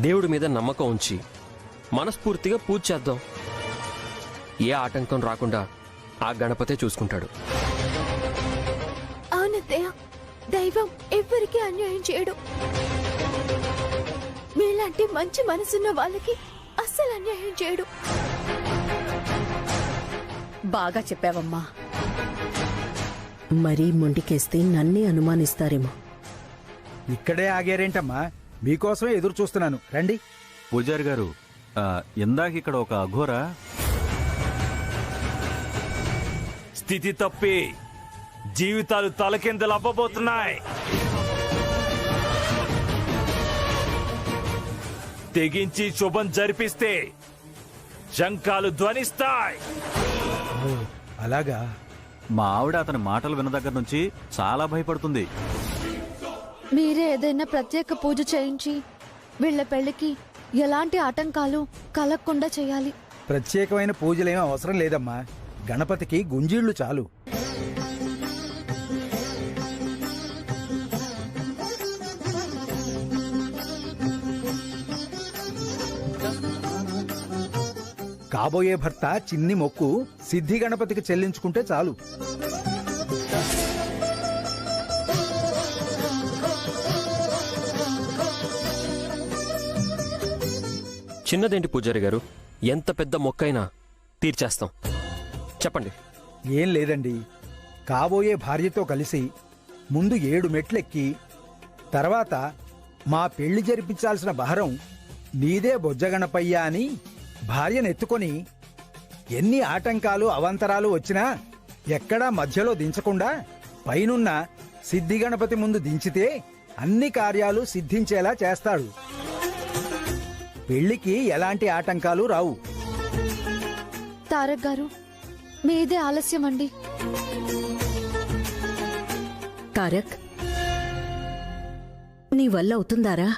దేవుడి మీద నమ్మకం ఉంచి మనస్ఫూర్తిగా పూజ చేద్దాం. ఏ ఆటంకం రాకుండా ఆ గణపతే చూసుకుంటాడు. అవునత్తయ్య, దైవం ఎవ్వరికీ అన్యాయం చేయడు. మీలాంటి మంచి మనసున్న వాళ్ళకి అస్సలు అన్యాయం చేయడు. బాగా చెప్పావమ్మా. మరీ మొండికేస్తే నన్నే అనుమానిస్తారేమో. ఇక్కడే ఆగారేంటమ్మా? మీకోసమే ఎదురు చూస్తున్నాను, రండి. పూజారి గారు, ఇందాక ఇక్కడ ఒక అఘోర స్థితి తప్పి జీవితాలు తలకిందలు అవ్వబోతున్నాయి. తెగించి శుభం జరిపిస్తే శంఖాలు ధ్వనిస్తాయి. అలాగా? మా ఆవిడ అతని మాటలు విన్న దగ్గర నుంచి చాలా భయపడుతుంది. మీరే ఏదైనా ప్రత్యేక పూజ చేయించి వీళ్ళ పెళ్లికి ఎలాంటి ఆటంకాలు కలగకుండా చేయాలి. ప్రత్యేకమైన పూజలేమీ అవసరం లేదమ్మా. గణపతికి గుంజీళ్లు చాలు. కాబోయే భర్త చిన్ని మొక్కు సిద్ధి గణపతికి చెల్లించుకుంటే చాలు. చిన్నదేంటి పూజారి గారు, ఎంత పెద్ద మొక్కైనా తీర్చేస్తాం. చెప్పండి. ఏం లేదండి, కాబోయే భార్యతో కలిసి ముందు 7 మెట్లెక్కి తర్వాత మా పెళ్లి జరిపించాల్సిన భారం నీదే బొజ్జగణపయ్యా అని భార్యనెత్తుకొని ఎన్ని ఆటంకాలు అవాంతరాలు వచ్చినా ఎక్కడా మధ్యలో దించకుండా పైనున్న సిద్ధి గణపతి ముందు దించితే అన్ని కార్యాలు సిద్ధించేలా చేస్తాడు. పెళ్లికి ఎలాంటి ఆటంకాలు రావు. తారక్ గారు, మీదే ఆలస్యం అండి. తారక్, నీ వల్ల అవుతుందారా?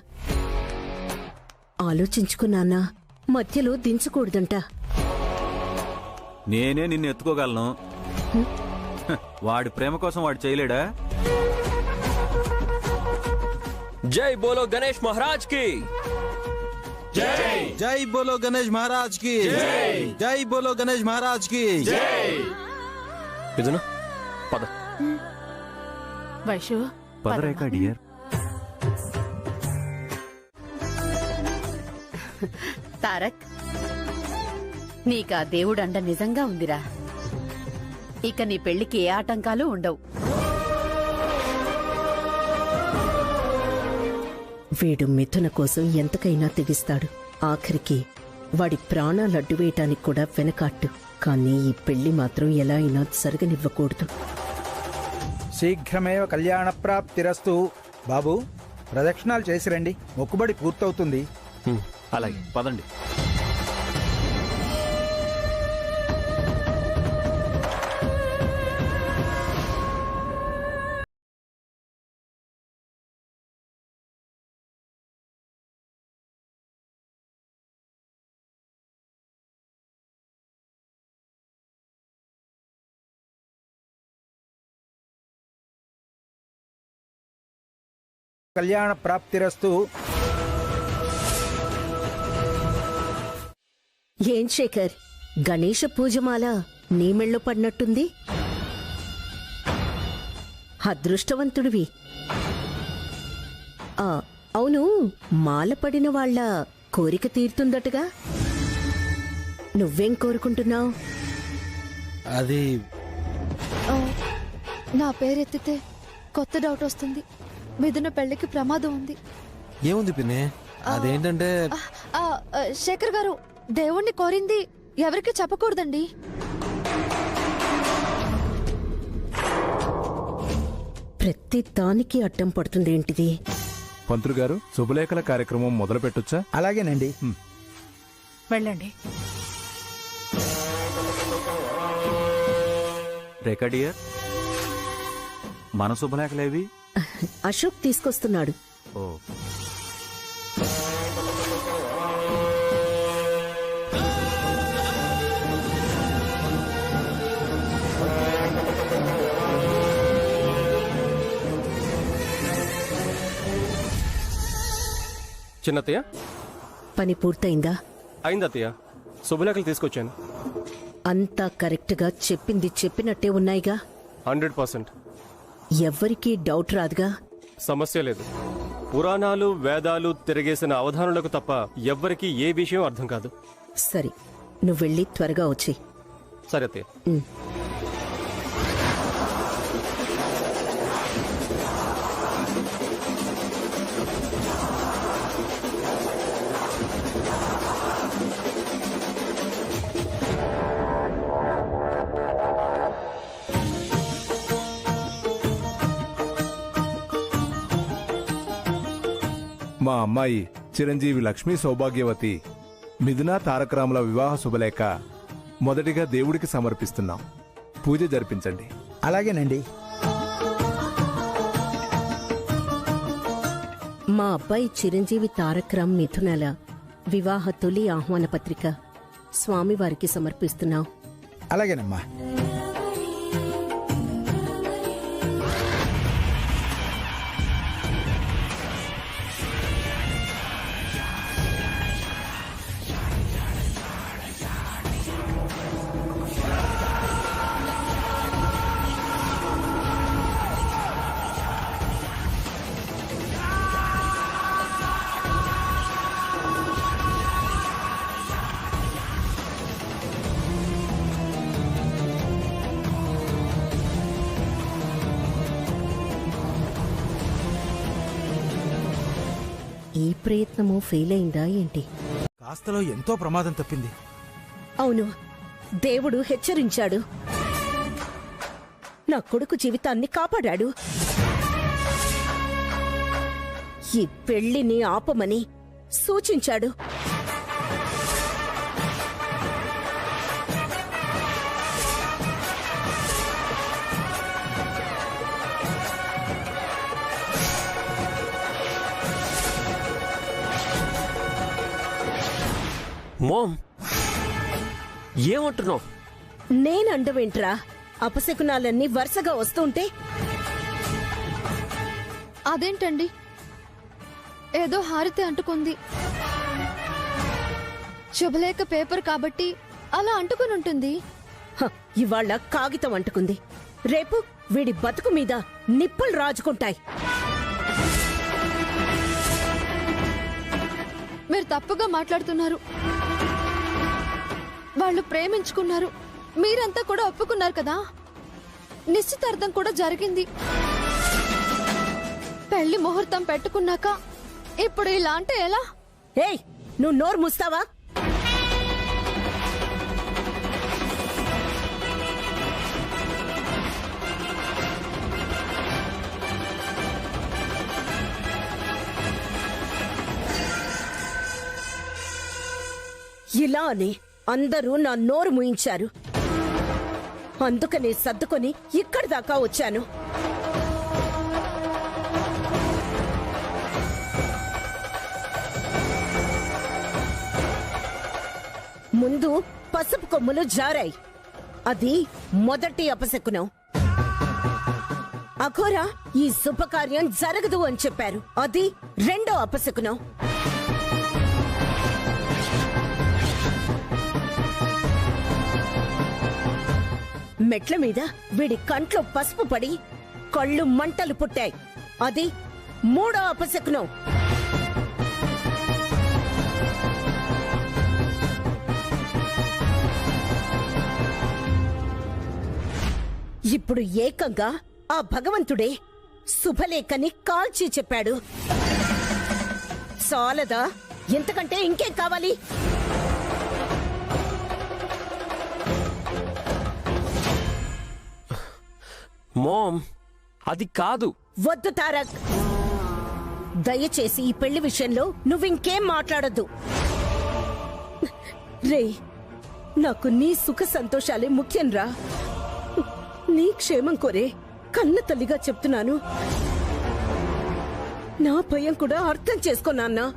ఆలోచించుకున్నానా, మధ్యలో దించకూడదంట. నేనే నిన్ను ఎత్తుకోగలను. వాడి ప్రేమ కోసం వాడు చేయలేడా? జై బోలో గణేష్ మహారాజ్ కి జై. జై బోలో గణేష్ మహారాజ్ కి జై. జై బోలో గణేష్ మహారాజ్ కి జై. మిథున, పద. వైషు, పదరేక డియర్. తారక్, నీకా దేవుడండ నిజంగా ఉందిరా. ఇక నీ పెళ్లికి ఏ ఆటంకాలు ఉండవు. వీడు మిథున కోసం ఎంతకైనా తెగిస్తాడు. ఆఖరికి వాడి ప్రాణాలు అడ్డువేయటానికి కూడా వెనకాట్టు. కానీ ఈ పెళ్లి మాత్రం ఎలా అయినా జరగనివ్వకూడదు. శీఘ్రమేవ కళ్యాణ ప్రాప్తిరస్తు. బాబు, ప్రదక్షిణాలు చేసి రండి, మొక్కుబడి పూర్తవుతుంది. అలాగే. పదండి. కళ్యాణ ప్రాప్తిరస్తు. ఏం శేఖర్, గణేష పూజమాల నీ మెళ్ళో పడినట్టుంది. అదృష్టవంతుడివి. అవును, మాల పడిన వాళ్ళ కోరిక తీరుతుందటగా. నువ్వేం కోరుకుంటున్నావు? అది నా పేరెత్తితే కొత్త డౌట్ వస్తుంది. మిథున పెళ్లికి ప్రమాదం ఉంది. ఏముంది పిన్ని? అదేంటంటే శేఖర్ గారు, దేవుణ్ణి కోరింది ఎవరికి చెప్పకూడదండి. ప్రతి దానికి అడ్డం పడుతుందేంటిది? పంతులు గారు, శుభలేఖల కార్యక్రమం మొదలు పెట్టొచ్చా? అలాగేనండి. వెళ్ళండి. రేఖా డియర్, మన శుభలేఖలేవి? అశోక్ తీసుకొస్తున్నాడు. ఓ, చిన్నతయ్య, పని పూర్తయిందా? అయింది అత్తయ్య. శుభలేఖలు తీసుకొచ్చాను. అంతా కరెక్ట్గా చెప్పింది చెప్పినట్టే ఉన్నాయిగా? 100%. ఎవ్వరికీ డౌట్ రాదుగా? సమస్య లేదు. పురాణాలు వేదాలు తిరగేసిన అవధానులకు తప్ప ఎవ్వరికీ ఏ విషయం అర్థం కాదు. సరే, నువ్వెళ్ళి త్వరగా వచ్చి. సరే అత్తయ్య. మా అమ్మాయి చిరంజీవి లక్ష్మీ సౌభాగ్యవతి మిథున తారకరాముల వివాహ శుభలేఖ మొదటిగా దేవుడికి సమర్పిస్తున్నాం. పూజ జరిపించండి. అలాగేనండి. మా అబ్బాయి చిరంజీవి తారకరామ్ మిథునల వివాహ తొలి ఆహ్వాన పత్రిక స్వామివారికి సమర్పిస్తున్నాం. అలాగేనమ్మా. ఈ ప్రయత్నము ఫెయిల్ అయిందా ఏంటి? కాస్తలో ఎంతో ప్రమాదం తప్పింది. అవును, దేవుడు హెచ్చరించాడు. నా కొడుకు జీవితాన్ని కాపాడాడు. ఈ పెళ్లిని ఆపమని సూచించాడు. మోమ్, ఏమంటున్నావు? నేనండవేంట్రా? అపశకునాలన్నీ వరుసగా వస్తుంటే అదేంటండి, ఏదో హారితే అంటుకుంది. శుభలేఖ పేపర్ కాబట్టి అలా అంటుకుని ఉంటుంది. ఇవాళ కాగితం అంటుకుంది, రేపు వీడి బతుకు మీద నిప్పులు రాజుకుంటాయి. మీరు తప్పుగా మాట్లాడుతున్నారు. వాళ్ళు ప్రేమించుకున్నారు, మీరంతా కూడా ఒప్పుకున్నారు కదా. నిశ్చితార్థం కూడా జరిగింది. పెళ్లి ముహూర్తం పెట్టుకున్నాక ఇప్పుడు ఇలా అంటే ఎలా? ఏయ్, నువ్వు నోరు మూస్తావా? ఇలా అని అందరూ నా నోరు మూయించారు. అందుకనే సర్దుకొని ఇక్కడి దాకా వచ్చాను. ముందు పసుపు కొమ్ములు జారాయి, అది మొదటి అపశకునం. అఘోరా ఈ శుభకార్యం జరగదు అని చెప్పారు, అది రెండో అపశకునం. మెట్ల మీద వీడి కంట్లో పసుపు పడి కళ్ళు మంటలు పుట్టాయి, అది మూడో అపశకునం. ఇప్పుడు ఏకంగా ఆ భగవంతుడే శుభలేఖని కాల్చి చెప్పాడు. చాలదా? ఎంతకంటే ఇంకేం కావాలి? మోమ్, అది కాదు. వద్దు తారక్, దయచేసి ఈ పెళ్లి విషయంలో నువ్వింకేం మాట్లాడొద్దు. రే, నాకు నీ సుఖ సంతోషాలే ముఖ్యంరా. నీ క్షేమం కోరే కన్న తల్లిగా చెప్తున్నాను. నా భయం కూడా అర్థం చేసుకో నాన్నా.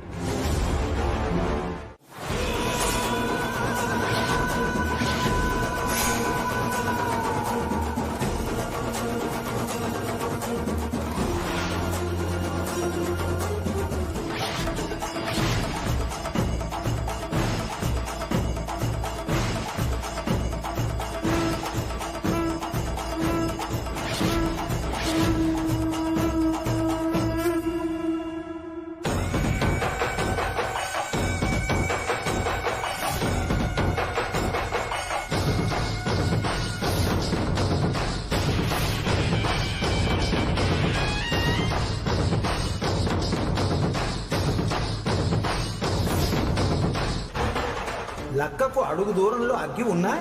లక్కకు అడుగు దూరంలో అగ్గి ఉన్నా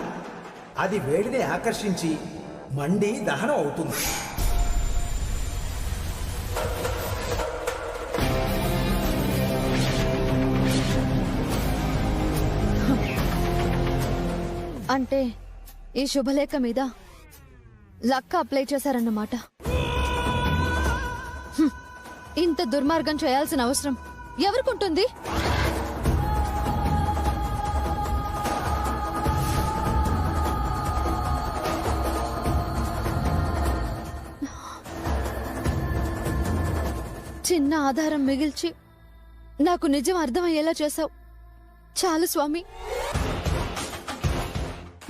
అది వేడిని ఆకర్షించి మండి దహనం అవుతుంది. అంటే ఈ శుభలేఖ మీద లక్క అప్లై చేశారన్నమాట. హ్మ్. ఇంత దుర్మార్గం చేయాల్సిన అవసరం ఎవరికుంటుంది? చిన్న ఆధారం మిగిల్చి నాకు నిజం అర్థమయ్యేలా చేశావు. చాలు స్వామి.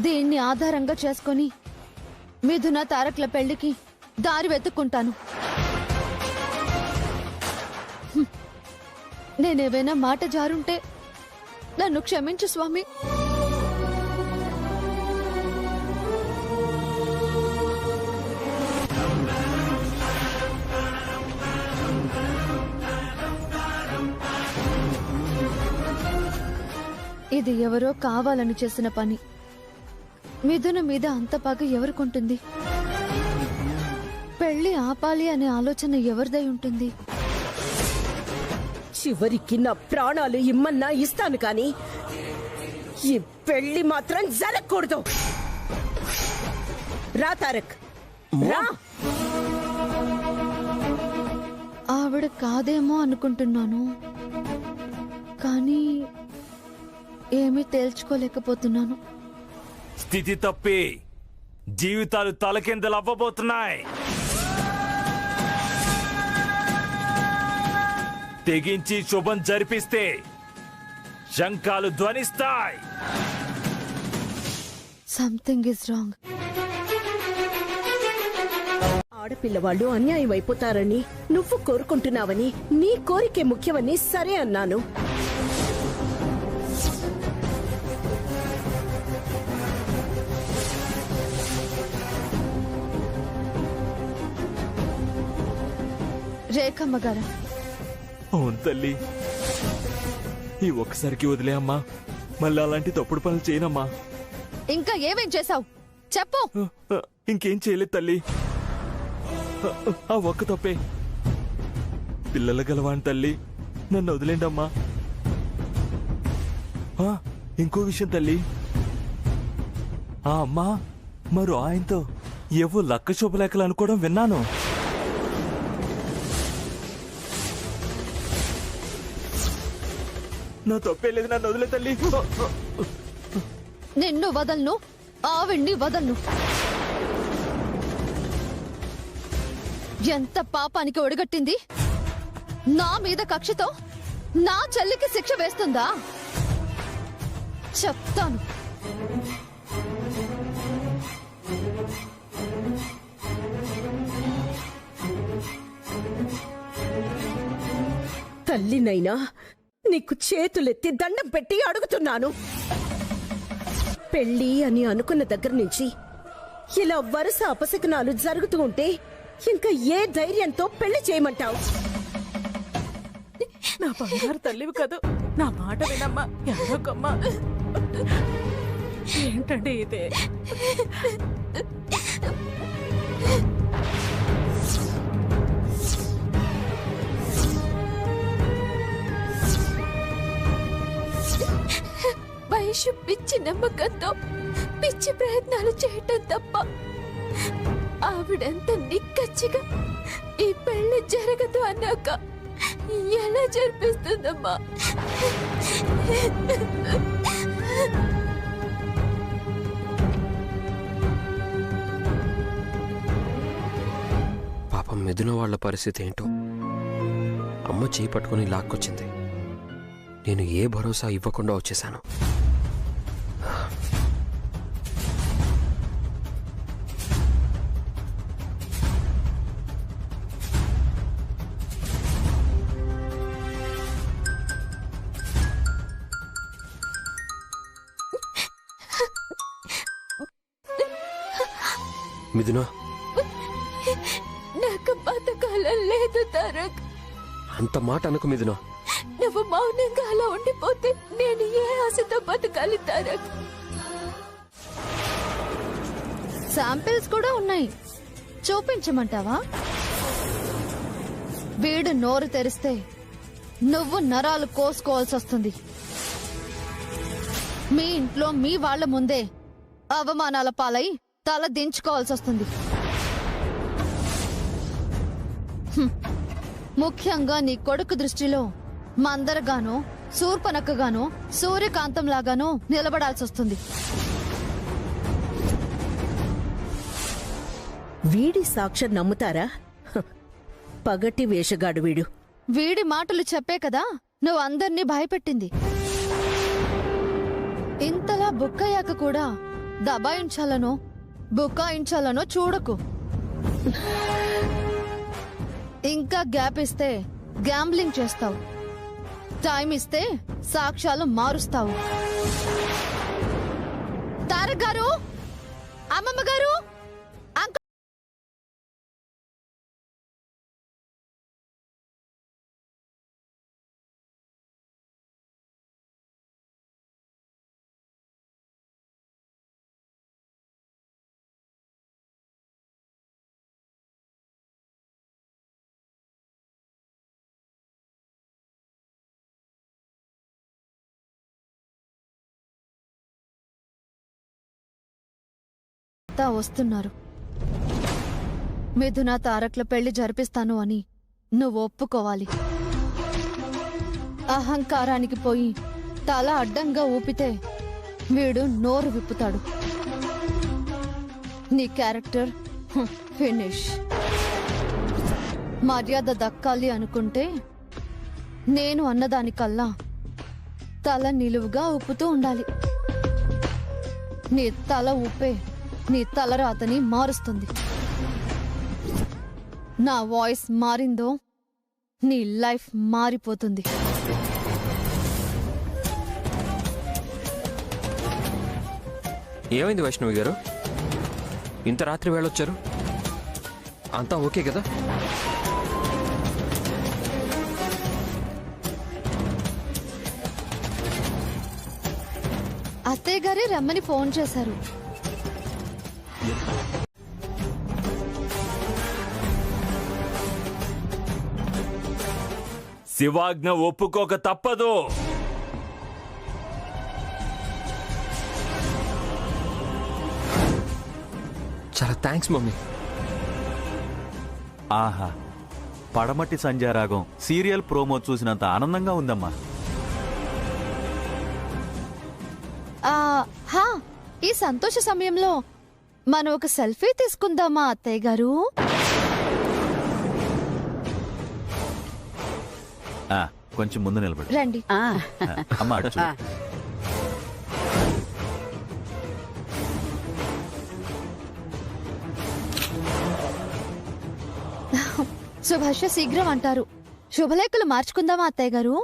దీన్ని ఆధారంగా చేసుకొని మిథున తారక్ల పెళ్లికి దారి వెతుక్కుంటాను. నేనేవైనా మాట జారుంటే నన్ను క్షమించు స్వామి. ఇది ఎవరో కావాలని చేసిన పని. మిథున మీద అంత పగ ఎవరికుంటుంది? పెళ్లి ఆపాలి అనే ఆలోచన ఎవరిదై ఉంటుంది? చివరికి నా ప్రాణాలు ఇమ్మన్నా ఇస్తాను కాని ఈ పెళ్లి మాత్రం జరగకూడదు. రా తారక్, రా. ఆవిడ కాదేమో అనుకుంటున్నాను, కానీ ఏమీ తేల్చుకోలేకపోతున్నాను. స్థితి తప్పి జీవితాలు తలకిందలు అవ్వబోతున్నాయి. తెగించి శుభం జరిపిస్తే శంఖాలు ధ్వనిస్తాయి. Something is wrong. ఆడపిల్లవాళ్ళు అన్యాయం అయిపోతారని నువ్వు కోరుకుంటున్నావని, నీ కోరికే ముఖ్యమని సరే అన్నాను. రేఖమ్మ గారు, అవును తల్లి, ఈ ఒక్కసారికి వదిలే అమ్మా. మళ్ళీ అలాంటి తప్పుడు పనులు చేయనమ్మా. ఇంకా ఏమేం చేశావు చెప్పు. ఇంకేం చేయలేదు తల్లి. ఆ ఒక్క తప్పే. పిల్లల గలవాణి తల్లి, నన్ను వదిలేండమ్మా. ఇంకో విషయం తల్లి, ఆ అమ్మా మరో ఆయనతో ఏవో లక్క శుభలేఖలు అనుకోవడం విన్నాను. నా తప్పే లేదు, నన్ను వదిలే తల్లి. నిన్ను వదలను, ఆవిడ్ని వదలను. ఎంత పాపానికి ఒడిగట్టింది. నా మీద కక్షతో నా చెల్లికి శిక్ష వేస్తుందా? చెప్తాను. తల్లినైనా నీకు చేతులెత్తి దండం పెట్టి అడుగుతున్నాను. పెళ్లి అని అనుకున్న దగ్గర నుంచి ఇలా వరుస అపశకునాలు జరుగుతూ ఉంటే ఇంకా ఏ ధైర్యంతో పెళ్లి చేయమంటావు? నా బంగారు తల్లివి కదూ, నా మాట వినమ్మా. ఎవరొకమ్మా ఏంటండి ఇదే? వయసు పిచ్చి నమ్మకంతో పిచ్చి ప్రయత్నాలు చేయటం తప్ప ఆవిడంత నిక్కచ్చిగా ఈ పెళ్లి జరగదు అన్నాక ఎలా జరిపిస్తుందమ్మా? పాపం మిథున వాళ్ళ పరిస్థితి ఏంటో. అమ్మ చేయి పట్టుకుని లాక్కొచ్చింది. నేను ఏ భరోసా ఇవ్వకుండా వచ్చేశాను. మిథున, నాకు బతకాలం లేదు తారక్. అంత మాట అనకు మిథున. నువ్వు మౌనంగా అలా ఉండిపోతే నేను ఏ ఆశతో బతకాలి తారక్? శాంపిల్స్ కూడా ఉన్నాయి, చూపించమంటావా? వీడు నోరు తెరిస్తే నువ్వు నరాలు కోసుకోవాల్సి వస్తుంది. మీ ఇంట్లో మీ వాళ్ల ముందే అవమానాల పాలై తల దించుకోవాల్సి వస్తుంది. ముఖ్యంగా నీ కొడుకు దృష్టిలో మందరగానో శూర్పనక్కగానో సూర్యకాంతంలాగానో నిలబడాల్సి వస్తుంది. వీడి సాక్ష్యం నమ్ముతారా? హ, పగటి వేషగాడు వీడు. వీడి మాటలు చెప్పే కదా నువ్వు అందర్నీ భయపెట్టింది. ఇంతలా బుక్కయ్యాక కూడా దబాయించాలనో బుక్కాయించాలనో చూడకు. ఇంకా గ్యాప్ ఇస్తే గ్యాంబ్లింగ్ చేస్తావు, టైం ఇస్తే సాక్ష్యాలు మారుస్తావు. తారక్ గారు, అమ్మమ్మ గారు, వస్తున్నారు. మిథున తారక్ల పెళ్లి జరిపిస్తాను అని నువ్వు ఒప్పుకోవాలి. అహంకారానికి పోయి తల అడ్డంగా ఊపితే వీడు నోరు విప్పుతాడు. నీ క్యారెక్టర్ ఫినిష్. మర్యాద దక్కాలి అనుకుంటే నేను అన్నదానికల్లా తల నిలువుగా ఊపుతూ ఉండాలి. నీ తల ఊపే నీ తలరాతని మారుస్తుంది. నా వాయిస్ మారిందో నీ లైఫ్ మారిపోతుంది. ఏమైంది వైష్ణవి గారు? ఇంత రాత్రి వేళొచ్చారు? అంతా ఓకే కదా? అత్తయ్య గారే రమ్మని ఫోన్ చేశారు. శివాజ్ఞ ఒప్పుకోక తప్పదు. చాలా థ్యాంక్స్ మమ్మీ. ఆహా, పడమటి సంధ్యారాగం సీరియల్ ప్రోమో చూసినంత ఆనందంగా ఉందమ్మా. హా, ఈ సంతోష సమయంలో మనం ఒక సెల్ఫీ తీసుకుందామా అత్తయ్య గారు? కొంచెం ముందు నిలబడు. రండి. అమ్మా అటు చూడు. శుభాష శీఘ్రం అంటారు. శుభలేఖలు మార్చుకుందామా అత్తయ్య గారు?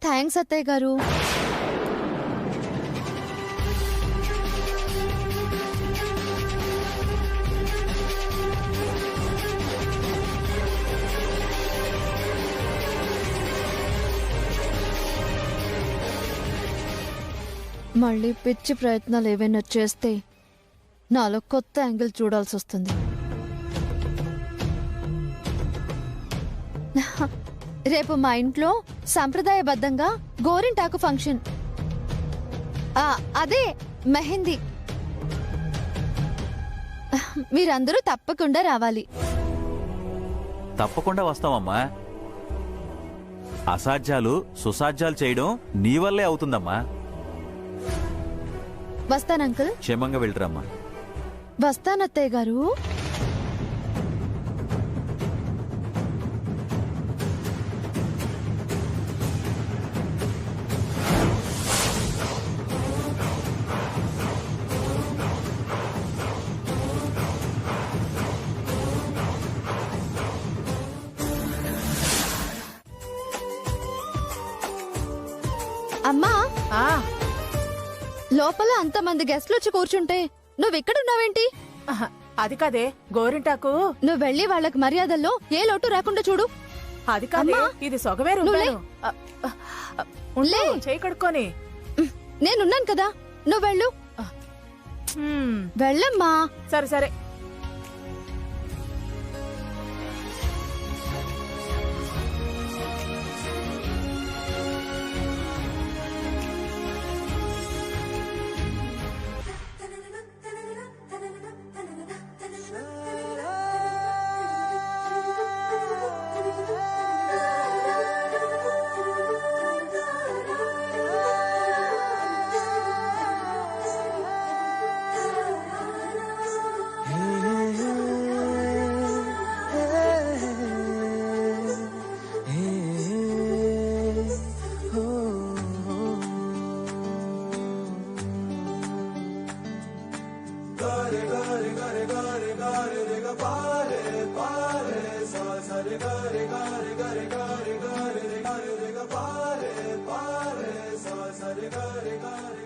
థ్యాంక్స్ అత్తయ్య గారు. మళ్ళీ పిచ్చి ప్రయత్నాలు ఏవైనా చేస్తే నాలో కొత్త యాంగిల్ చూడాల్సి వస్తుంది. రేపు మా ఇంట్లో సంప్రదాయబద్ధంగా గోరింటాకు ఫంక్షన్. అదే మెహందీ. మీరందరూ తప్పకుండా రావాలి. తప్పకుండా వస్తామమ్మా. అసాధ్యాలు సుసాధ్యాలు చేయడం నీ వల్లే అవుతుందమ్మా. వస్తాను అంకుల్. క్షేమంగా వెళ్ళిరమ్మా. వస్తానత్తయ్య గారు. లోపల అంతమంది గెస్ట్లు వచ్చి కూర్చుంటే నువ్వెక్కడున్నావేంటి? ఆహా, అది కాదే గోరింటాకు. నువ్వు వెళ్ళి వాళ్ళకి మర్యాదల్లో ఏ లోటు రాకుండా చూడు. అది కాదే, అమ్మా. ఇది సొగవే నువ్వులే. లే. చేయి కడుక్కొని. నేనున్నాను కదా, నువ్వు వెళ్ళు. హ్మ్, వెళ్ళమ్మా. సరే సరే.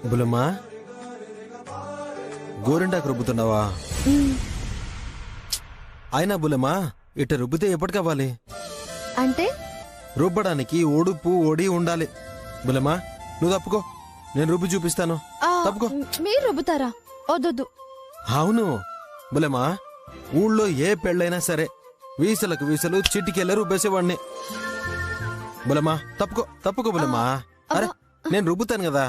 బులమ్మా, గోరింటాకు రుబ్బుతున్నావా? అయినా బులమ్మా, ఇట్ట రుబ్బితే ఎప్పటి కావాలి? అంటే రుబ్బడానికి ఒడుపు ఒడి ఉండాలి. బులమ్మా, నువ్వు తప్పుకో, నేను రుబ్బి చూపిస్తాను. ఆ, తప్పుకో. మీరు రుబ్బుతారా? వద్దొద్దు. అవును బులమ్మా, ఊళ్ళో ఏ పెళ్ళైనా సరే వీసలకు వీసలు చిటికెళ్ళ రుబ్బేసేవాడిని. బులమ్మా, తప్పుకో తప్పుకో బులమ్మా. అరే, నేను రుబ్బుతాను కదా.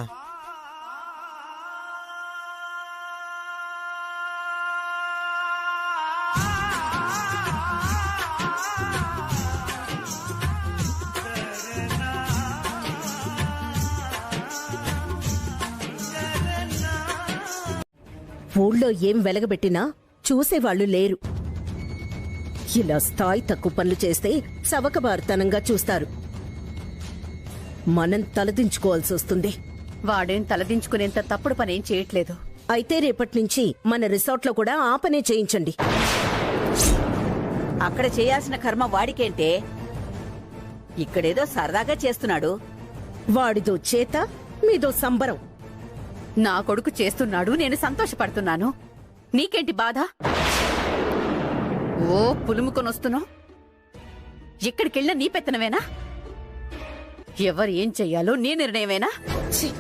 ఊళ్ళో ఏం వెలగబెట్టినా చూసేవాళ్లు లేరు. ఇలా స్థాయి తక్కువ పనులు చేస్తే చవకబారుతనంగా చూస్తారు. మనం తలదించుకోవాల్సి వస్తుంది. వాడేం తలదించుకునేంత తప్పుడు పనేం చేయట్లేదు. అయితే రేపట్నుంచి మన రిసార్ట్లో కూడా ఆ పనే చేయించండి. అక్కడ చేయాల్సిన కర్మ వాడికేంటే, ఇక్కడేదో సరదాగా చేస్తున్నాడు. వాడిదో చేత, మీదో సంబరం. నా కొడుకు చేస్తున్నాడు, నేను సంతోషపడుతున్నాను. నీకేంటి బాధ? ఓ పులుముకొనొస్తున్నావు. ఎక్కడికెళ్ళినా నీ పెత్తనమేనా? ఎవరు ఏం చెయ్యాలో నీ నిర్ణయమేనా? ఛీ!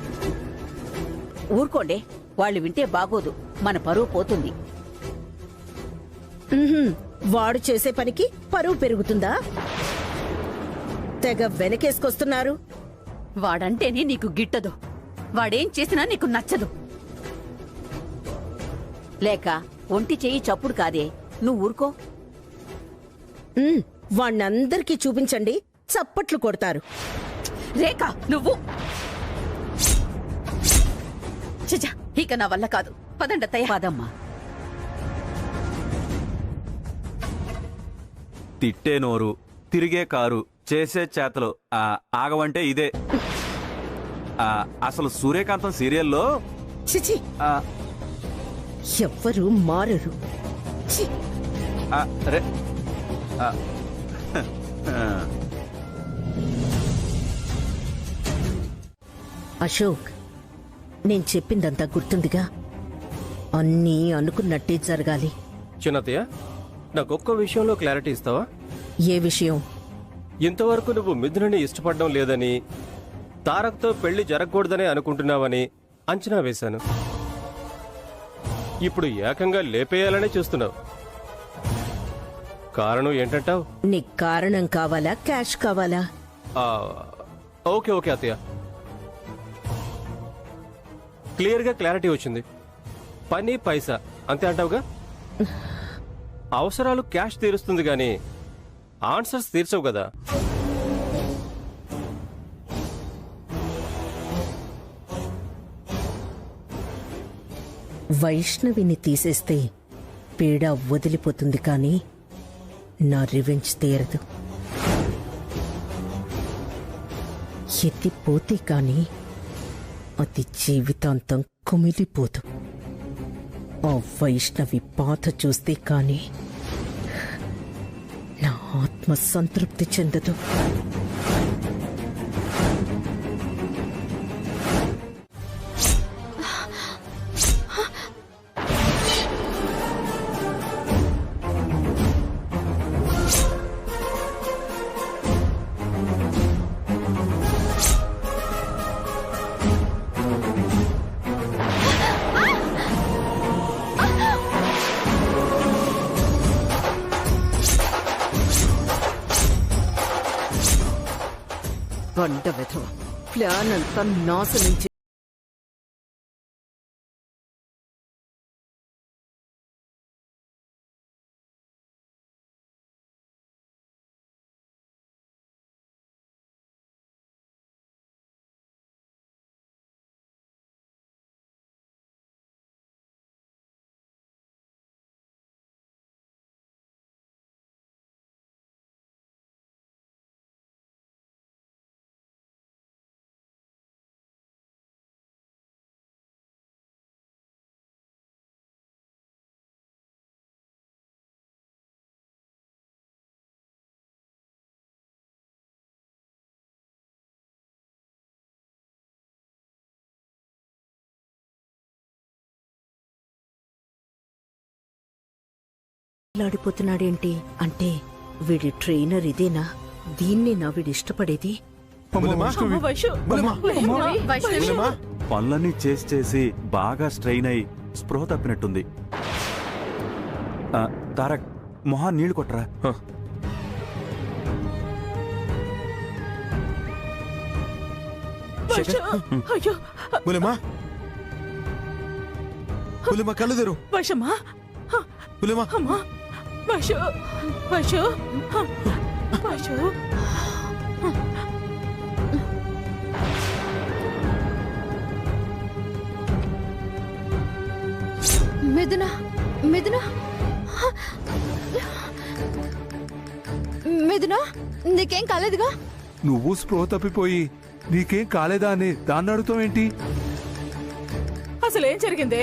ఊరుకోండి, వాళ్ళు వింటే బాగోదు, మన పరువు పోతుంది. వాడు చేసే పనికి పరువు పెరుగుతుందా? తెగ వెనకేసుకొస్తున్నారు. వాడంటేనే నీకు గిట్టదు. వాడేం చేసినా నీకు నచ్చదు. లేక ఒంటి చెయ్యి చప్పుడు కాదే, నువ్వు ఊరుకో. వాణ్ణందరికీ చూపించండి, చప్పట్లు కొడతారు. రేఖ, నువ్వు చచ్చా, ఇక నా వల్ల కాదు. పదండత్తయ్య. పదమ్మా. తిట్టే నోరు, తిరిగే కారు, చేసే చేతలు ఆగవంటే ఇదే. అసలు సూర్యకాంతం సీరియల్లో చిచి, ఎవ్వరూ మారరు. ఛీ! రే, అశోక్, నేను చెప్పిందంతా గుర్తుందిగా? అన్నీ అనుకున్నట్టే జరగాలి. చిన్నతయ్య, నాకొక్క విషయంలో క్లారిటీ ఇస్తావా? ఏ విషయం? ఇంతవరకు నువ్వు మిథునని ఇష్టపడడం లేదని, తారక్తో పెళ్లి జరగకూడదనే అనుకుంటున్నావని అంచనా వేశాను. ఇప్పుడు ఏకంగా లేపేయాలనే చూస్తున్నావు. కారణం ఏంటంటావు? నీకు కారణం కావాలా, క్యాష్ కావాలా? ఓకే ఓకే అత్తయ్య, క్లియర్గా క్లారిటీ వచ్చింది. పని పైసా అంతే అంటావుగా? అవసరాలు క్యాష్ తీరుస్తుంది గాని ఆన్సర్స్ తీర్చవు కదా. వైష్ణవిని తీసేస్తే పీడ వదిలిపోతుంది, కానీ నా రివెంజ్ తీరదు. ఎత్తిపోతే కానీ అది జీవితాంతం కుమిలిపోదు. ఆ వైష్ణవి బాధ చూస్తే కానీ నా ఆత్మ సంతృప్తి చెందదు. బండ వెధవ ప్లాన్ అంతా నాశనం చే- లాడిపోతున్నాడేంటి అంటే వీడి ట్రైనర్ ఇదేనా దీన్ని నా వీడి ఇష్టపడేది బుల్లెమ్మా, అమ్మ వైషు బుల్లెమ్మా, బుల్లెమ్మా. పనులన్నీ చేసి చేసి బాగా స్ట్రెయిన్ అయి స్పృహ తప్పినట్టుంది. తారక్ మొహాన్ నీళ్లు కొట్టరా. వైషు అయ్యో బుల్లెమ్మా, బుల్లెమ్మా కళ్ళు తెరు. వైషమ్మా బుల్లెమ్మా, అమ్మా వైషు వైషు వైషు మిథున మిథున మిథున నీకేం కాలేదుగా? నువ్వు స్పృహ తప్పిపోయి నీకేం కాలేదా అని దాన్ని అడుగుతావేంటి? అసలు ఏం జరిగింది?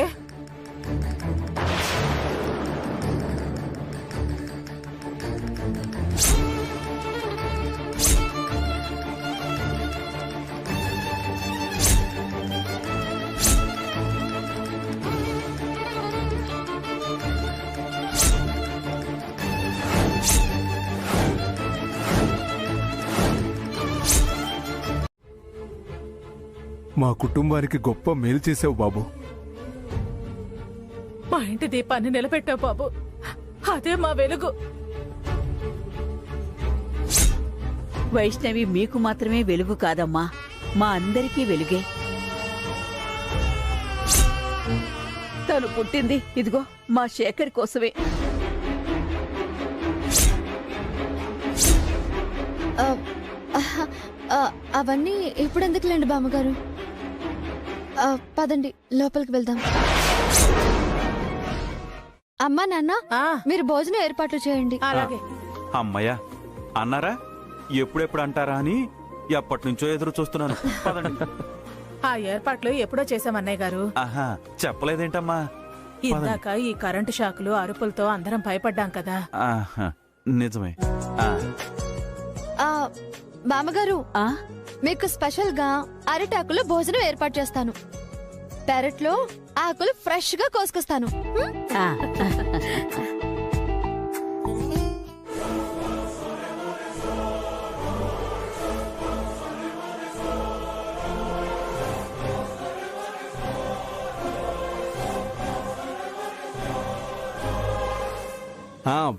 మా కుటుంబానికి గొప్ప మేలు చేసావు బాబు. మా ఇంటి దీపాన్ని నిలబెట్టావు బాబు, అదే మా వెలుగు. వైష్ణవి మీకు మాత్రమే వెలుగు కాదమ్మా, మా అందరికీ వెలుగే. తను పుట్టింది ఇదిగో మా శేఖర్ కోసమే. అవన్నీ ఇప్పుడెందుకులేండి బామ్మగారు. పదండి లోపలికి వెళ్దాం. అమ్మా నాన్న మీరు భోజనం ఏర్పాట్లు చేయండి. అలాగే. అమ్మయ్యా అన్నారా? ఎప్పుడెప్పుడు అంటారా అని ఎప్పటి నుంచో ఎదురు చూస్తున్నాను. పదండి. ఆ ఏర్పాట్లు ఎప్పుడో చేశామన్నయ్య గారు. ఆహా, చెప్పలేదేంటమ్మా? ఇందాక ఈ కరెంటు షాకులు అరుపులతో అందరం భయపడ్డాం కదా. ఆహా, నిజమే. బామ్మగారు మీకు స్పెషల్ గా అరిటాకులో భోజనం ఏర్పాటు చేస్తాను. పెరట్లో ఆకులు ఫ్రెష్ గా కోసుకొస్తాను.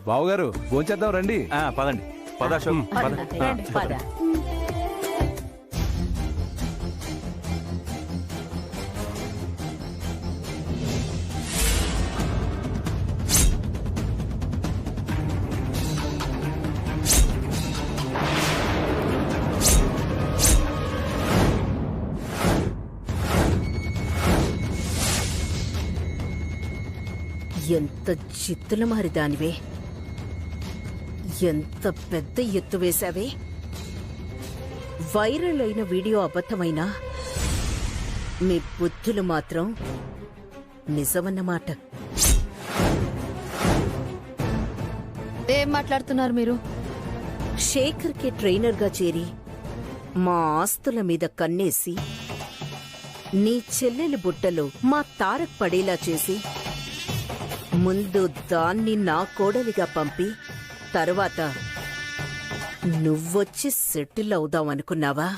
బావగారు భోంచేద్దాం రండి. పదండి. పద అశోక్, పద. రండి. పద. ఎంత చిత్తుల మారి దానివే, ఎంత పెద్ద ఎత్తు వేశావే. వైరల్ అయిన వీడియో అబద్ధమైనా మీ బుద్ధులు మాత్రం నిజమన్నమాట. ఏం మాట్లాడుతున్నారు మీరు? శేఖర్కి ట్రైనర్గా చేరి మా ఆస్తుల మీద కన్నేసి నీ చెల్లెలి బుట్టలో మా తారక్ పడేలా చేసి ముందు దాన్ని నా కోడలిగా పంపి తరువాత నువ్వొచ్చి సెటిల్ అవుదామనుకున్నావా?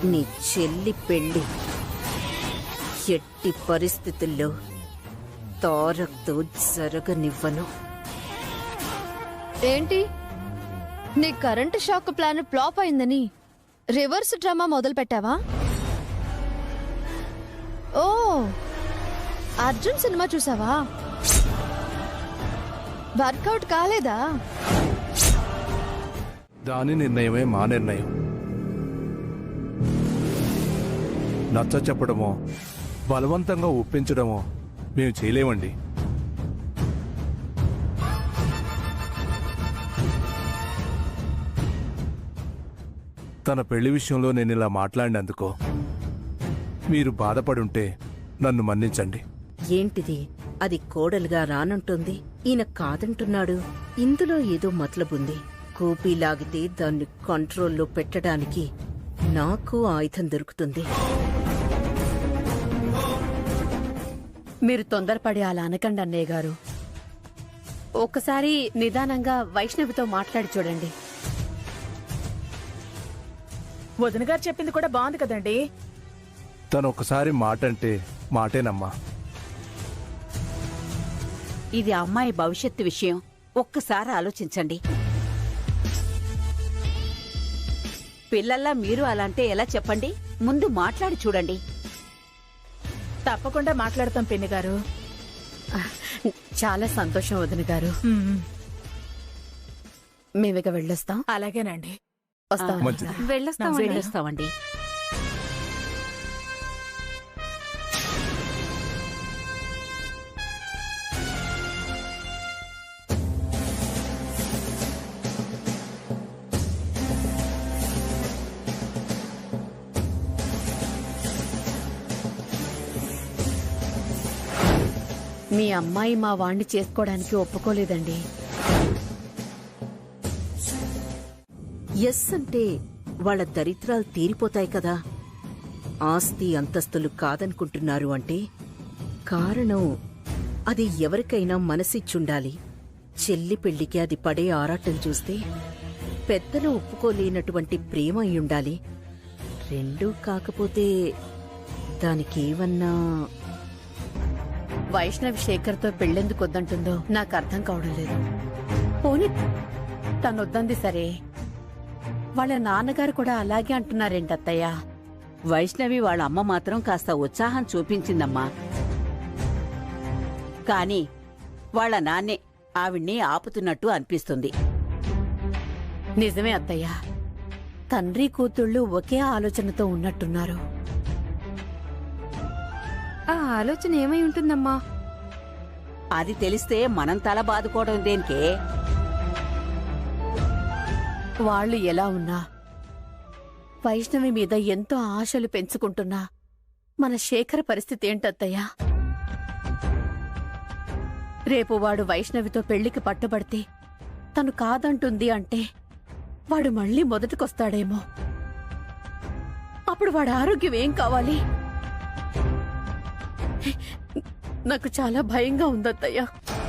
నీ చెల్లి పెళ్లి ఎట్టి పరిస్థితుల్లో తారక్తో జరగనివ్వను. ఏంటి నీ కరెంట్ షాక్ ప్లాన్ ఫ్లాప్ అయిందని రివర్స్ డ్రామా మొదలు పెట్టావా? ఓ, అర్జున్ సినిమా చూసావా? వర్కౌట్ కాలేదా? దాని నిర్ణయమే మా నిర్ణయం. నచ్చ చెప్పడమో బలవంతంగా ఒప్పించడమో మేము చేయలేమండి. తన పెళ్లి విషయంలో నేను ఇలా మాట్లాడినందుకో మీరు బాధపడుంటే నన్ను మన్నించండి. ఏంటిది? అది కోడలుగా రానంటుంది, ఈయన కాదంటున్నాడు. ఇందులో ఏదో మతలబుంది. కూపీ లాగితే దాన్ని కంట్రోల్లో పెట్టడానికి నాకు ఆయుధం దొరుకుతుంది. మీరు తొందరపడి అలా అనకండి అన్నయ్య గారు. ఒక్కసారి నిదానంగా వైష్ణవితో మాట్లాడి చూడండి. వదిన గారు చెప్పింది కూడా బాగుంది కదండి. తను ఒకసారి మాట అంటే మాటేనమ్మా. ఇది అమ్మాయి భవిష్యత్తు విషయం. ఒక్కసారి ఆలోచించండి. పిల్లల్లా మీరు అలా అంటే ఎలా చెప్పండి? ముందు మాట్లాడి చూడండి. తప్పకుండా మాట్లాడతాం పిన్ని గారు. చాలా సంతోషం వదిన గారు. మేమిక వెళ్ళొస్తాం. అలాగేనండి. వస్తాం. మంచిది. వెళ్ళొస్తామండి. మీ అమ్మాయి మా వాణ్ణి చేసుకోవడానికి ఒప్పుకోలేదండి. ఎస్ అంటే వాళ్ళ దరిద్రాలు తీరిపోతాయి కదా. ఆస్తి అంతస్తులు కాదనుకుంటున్నారు అంటే కారణం అది ఎవరికైనా మనసిచ్చుండాలి. చెల్లి పెళ్లికి అది పడే ఆరాటం చూస్తే పెద్దలు ఒప్పుకోలేనటువంటి ప్రేమ అయ్యుండాలి. రెండూ కాకపోతే దానికేమన్నా. వైష్ణవి శేఖర్తో పెళ్ళెందుకు వద్దంటుందో నాకు అర్థం కావడం లేదు. పోనీ తనొద్దంది సరే, వాళ్ళ నాన్నగారు కూడా అలాగే అంటున్నారేంటత్తయ్య? వైష్ణవి వాళ్ళ అమ్మ మాత్రం కాస్త ఉత్సాహం చూపించిందమ్మా. కాని వాళ్ళ నాన్నే ఆవిడ్ని ఆపుతున్నట్టు అనిపిస్తుంది. నిజమే అత్తయ్య, తండ్రి కూతుళ్ళు ఒకే ఆలోచనతో ఉన్నట్టున్నారు. ఆ ఆలోచన ఏమై ఉంటుందమ్మా? అది తెలిస్తే మనం తల బాదుకోవడం దేనికే? వాళ్ళు ఎలా ఉన్నా, వైష్ణవి మీద ఎంతో ఆశలు పెంచుకుంటున్నా మన శేఖర్ పరిస్థితి ఏంటత్తయ్యా? రేపు వాడు వైష్ణవితో పెళ్లికి పట్టుబడితే తను కాదంటుంది అంటే వాడు మళ్ళీ మొదటికొస్తాడేమో. అప్పుడు వాడి ఆరోగ్యం ఏం కావాలి? నాకు చాలా భయంగా ఉందత్తయ్యా.